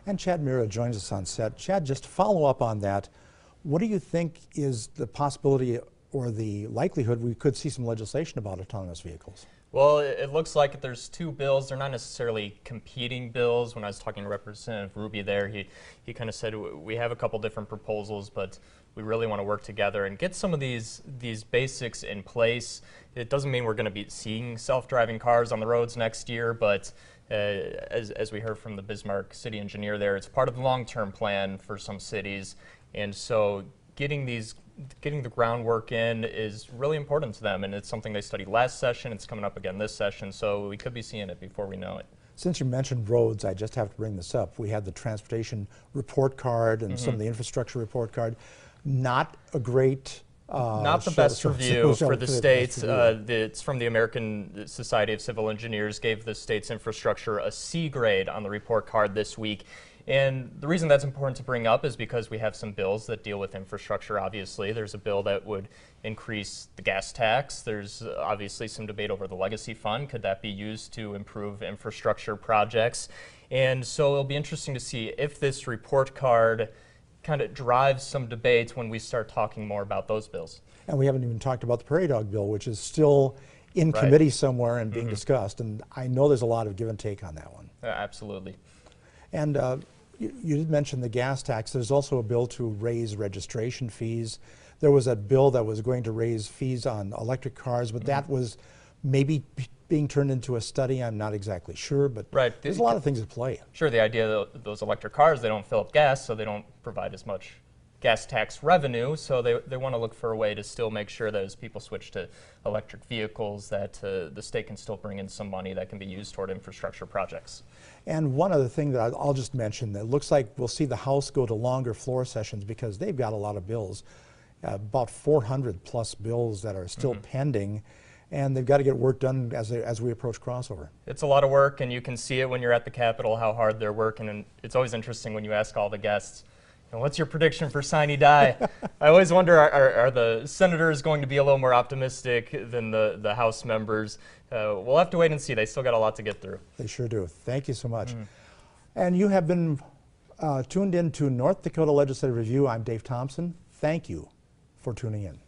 And Chad Mira joins us on set. Chad, just to follow up on that, what do you think is the possibility or the likelihood we could see some legislation about autonomous vehicles? Well, it looks like there's two bills. They're not necessarily competing bills. When I was talking to Representative Ruby there, he kind of said we have a couple different proposals, but we really want to work together and get some of these basics in place. It doesn't mean we're going to be seeing self-driving cars on the roads next year, but as we heard from the Bismarck city engineer there, it's part of the long-term plan for some cities, and so getting the groundwork in is really important to them, and it's something they studied last session. It's coming up again this session, so we could be seeing it before we know it. Since you mentioned roads, I just have to bring this up. We had the transportation report card and some of the infrastructure report card. Not a great not the best review for the states. It's from the American Society of Civil Engineers, gave the state's infrastructure a C grade on the report card this week. And the reason that's important to bring up is because we have some bills that deal with infrastructure, obviously. There's a bill that would increase the gas tax. There's obviously some debate over the legacy fund. Could that be used to improve infrastructure projects? And so it'll be interesting to see if this report card kind of drives some debates when we start talking more about those bills. And we haven't even talked about the prairie dog bill, which is still in committee somewhere and being discussed. And I know there's a lot of give and take on that one. Absolutely. And you did mention the gas tax. There's also a bill to raise registration fees. There was a bill that was going to raise fees on electric cars, but that was maybe being turned into a study. I'm not exactly sure, but there's a lot of things at play. Sure, the idea that those electric cars, they don't fill up gas, so they don't provide as much gas tax revenue, so they want to look for a way to still make sure that as people switch to electric vehicles that the state can still bring in some money that can be used toward infrastructure projects. And one other thing that I'll just mention, that looks like we'll see the House go to longer floor sessions because they've got a lot of bills, about 400 plus bills that are still pending, and they've got to get work done as we approach crossover. It's a lot of work, and you can see it when you're at the Capitol how hard they're working, and it's always interesting when you ask all the guests, what's your prediction for sine die? I always wonder, are the senators going to be a little more optimistic than the House members? We'll have to wait and see. They still got a lot to get through. They sure do. Thank you so much. And you have been tuned in to North Dakota Legislative Review. I'm Dave Thompson. Thank you for tuning in.